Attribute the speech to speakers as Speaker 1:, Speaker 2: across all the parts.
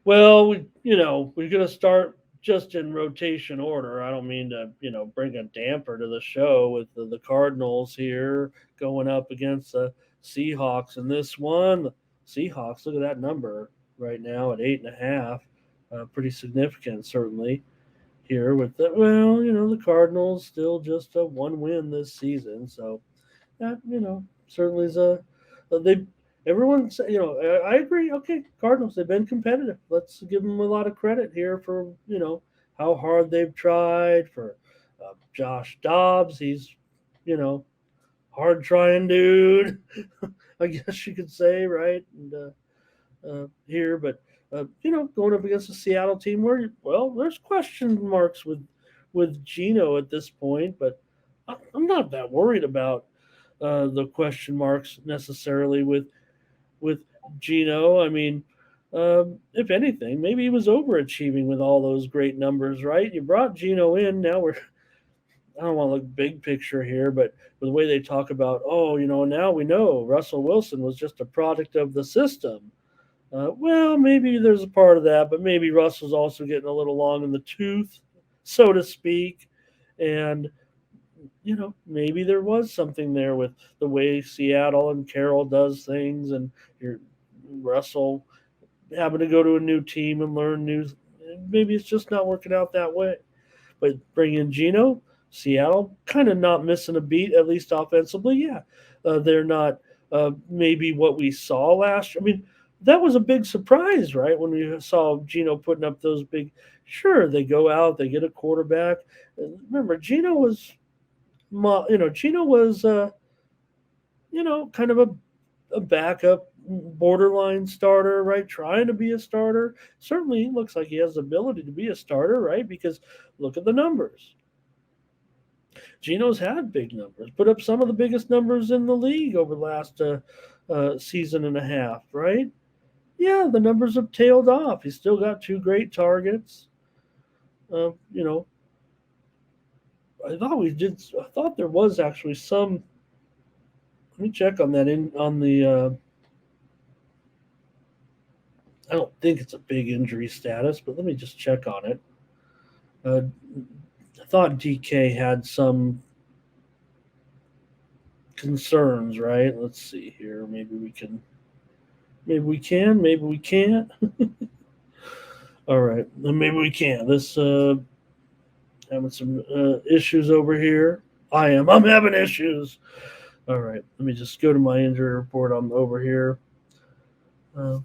Speaker 1: Well, we're going to start just in rotation order. I don't mean to, bring a damper to the show with the Cardinals here going up against the Seahawks. And this one, the Seahawks, look at that number right now at 8.5. Pretty significant, certainly, here with the Cardinals still just a one win this season. So that certainly is a they everyone's I agree. Okay, Cardinals, they've been competitive. Let's give them a lot of credit here for how hard they've tried for Josh Dobbs. He's you know hard trying dude. I guess you could say, right? And here, but going up against the Seattle team where there's question marks with Geno at this point, but I'm not that worried about the question marks necessarily with Geno. I mean, if anything, maybe he was overachieving with all those great numbers, right? You brought Geno in. Now I don't want to look big picture here, but the way they talk about, now we know Russell Wilson was just a product of the system. Well, maybe there's a part of that, but maybe Russell's also getting a little long in the tooth, so to speak. And maybe there was something there with the way Seattle and Carroll does things, and your Russell having to go to a new team and learn new. Maybe it's just not working out that way. But bring in Geno, Seattle kind of not missing a beat, at least offensively. Yeah, they're not maybe what we saw last year. I mean, that was a big surprise, right? When we saw Geno putting up those big. Sure, they go out, they get a quarterback. Remember, Geno was, kind of a backup, borderline starter, right? Trying to be a starter. Certainly looks like he has the ability to be a starter, right? Because look at the numbers. Geno's had big numbers, put up some of the biggest numbers in the league over the last season and a half, right? Yeah, the numbers have tailed off. He's still got two great targets. Uh, you know, I thought we did. I thought there was actually some. Let me check on that in on the. I don't think it's a big injury status, but let me just check on it. Uh, I thought DK had some concerns, right? Let's see here. Maybe we can. Maybe we can. Maybe we can't. All right. Maybe we can. This having some issues over here. I'm having issues. All right. Let me just go to my injury report. I'm over here. Uh,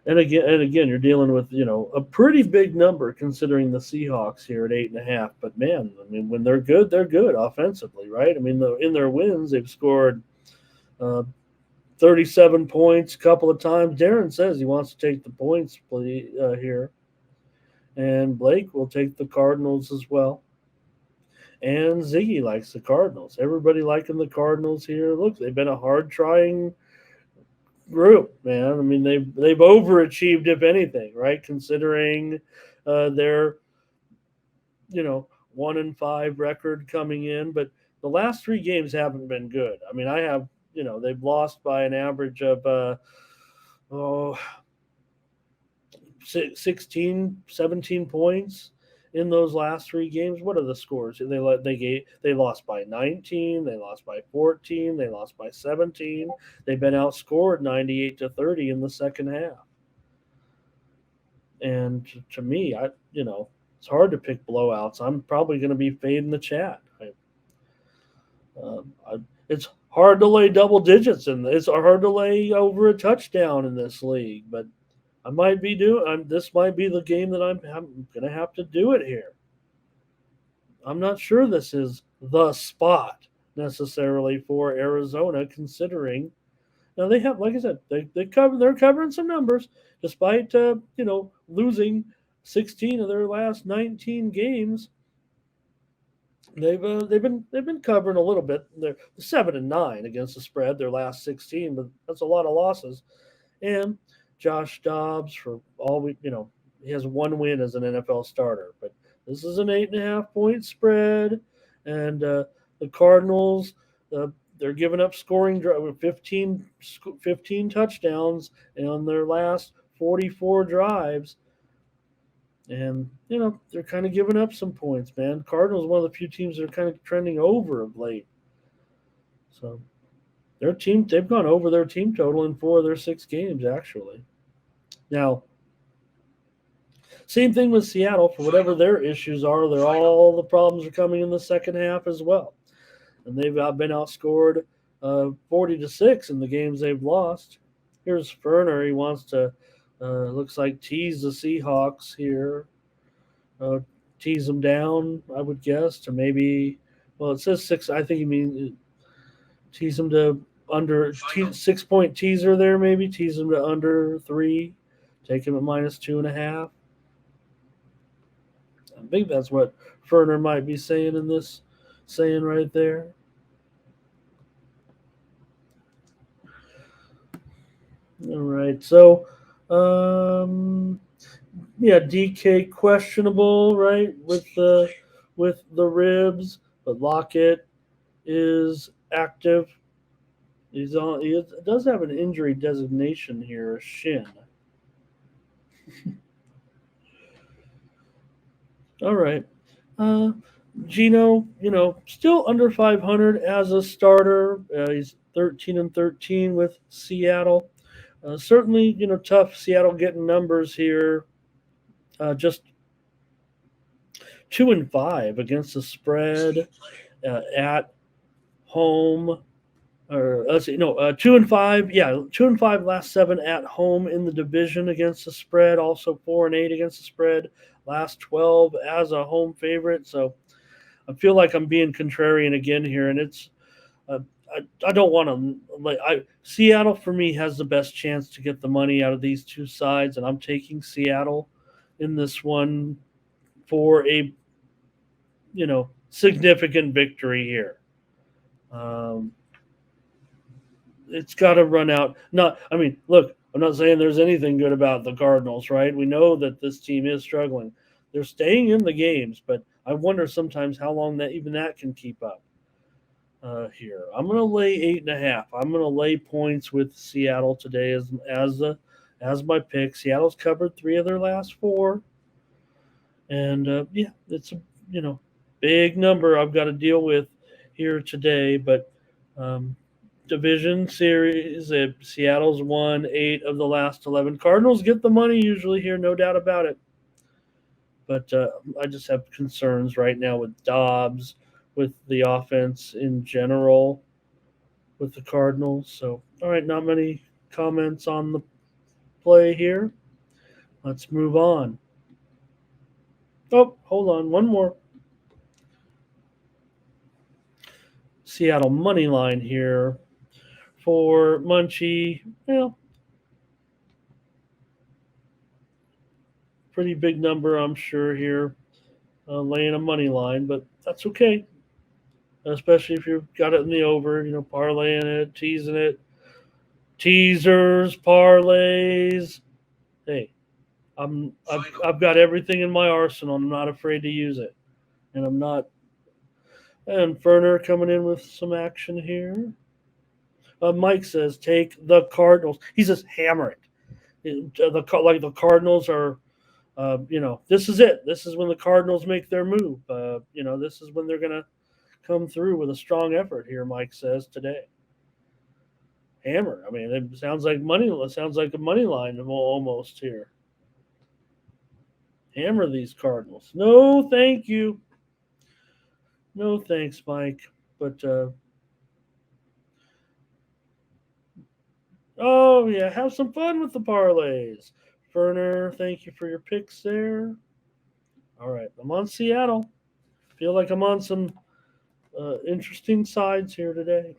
Speaker 1: and again, you're dealing with a pretty big number considering the Seahawks here at 8.5. But man, I mean, when they're good offensively, right? I mean, in their wins, they've scored uh, 37 points a couple of times. Darren says he wants to take the points here, and Blake will take the Cardinals as well. And Ziggy likes the Cardinals. Everybody liking the Cardinals here. Look, they've been a hard trying group, man. I mean, they've overachieved if anything, right? Considering their 1-5 record coming in, but the last three games haven't been good. I mean, I have they've lost by an average of oh 16, 17 points in those last three games. What are the scores? They lost by 19, they lost by 14, they lost by 17. They've been outscored 98-30 in the second half. And to me, it's hard to pick blowouts. I'm probably going to be fading the chat. It's hard to lay double digits in this. It's hard to lay over a touchdown in this league, but I might be doing. This might be the game that I'm going to have to do it here. I'm not sure this is the spot necessarily for Arizona, considering now they have, like I said, they're covering some numbers despite losing 16 of their last 19 games. They've been covering a little bit. They're 7-9 against the spread their last 16, but that's a lot of losses. And Josh Dobbs, for all he has one win as an NFL starter, but this is an 8.5 point spread, and the Cardinals, they're giving up scoring 15 touchdowns on their last 44 drives. And, they're kind of giving up some points, man. Cardinals, one of the few teams that are kind of trending over of late. So they've gone over their team total in 4 of their 6 games, actually. Now, same thing with Seattle. For whatever their issues are, all the problems are coming in the second half as well. And they've been outscored 40-6 in the games they've lost. Here's Ferner. He wants to, looks like, tease the Seahawks here. Tease them down, I would guess, to maybe, well, it says 6. I think you mean tease them to under 6-point teaser there, maybe. Tease them to under 3. Take him at -2.5. I think that's what Ferner might be saying right there. All right, so yeah, DK questionable, right, with the ribs, but Lockett is active. He does have an injury designation here, a shin. All right. Gino, still under 500 as a starter. He's 13-13 with Seattle. Certainly, tough Seattle getting numbers here. Just 2-5 against the spread at home. Or let's see, no, 2-5. Yeah, 2-5 last 7 at home in the division against the spread. Also 4-8 against the spread last 12 as a home favorite. So I feel like I'm being contrarian again here, and it's I don't want to Seattle for me has the best chance to get the money out of these two sides, and I'm taking Seattle in this one for a significant victory here. It's got to run out. Look, I'm not saying there's anything good about the Cardinals, right? We know that this team is struggling. They're staying in the games, but I wonder sometimes how long that can keep up. Here, I'm going to lay 8.5. I'm going to lay points with Seattle today as my pick. Seattle's covered 3 of their last 4, and it's a big number I've got to deal with here today, but. Division series. Seattle's won 8 of the last 11. Cardinals get the money usually here, no doubt about it. But I just have concerns right now with Dobbs, with the offense in general, with the Cardinals. So, all right, not many comments on the play here. Let's move on. Oh, hold on, one more. Seattle money line here. For Munchie, pretty big number, I'm sure, here, laying a money line, but that's okay. Especially if you've got it in the over, parlaying it, teasing it, teasers, parlays. Hey, I've got everything in my arsenal. I'm not afraid to use it, and I'm not. And Ferner coming in with some action here. Mike says, take the Cardinals. He says, hammer it. The Cardinals are, this is it. This is when the Cardinals make their move. This is when they're going to come through with a strong effort here, Mike says today. Hammer. I mean, it sounds like money. It sounds like a money line almost here. Hammer these Cardinals. No, thank you. No, thanks, Mike. But, oh, yeah, have some fun with the parlays. Ferner, thank you for your picks there. All right, I'm on Seattle. Feel like I'm on some interesting sides here today.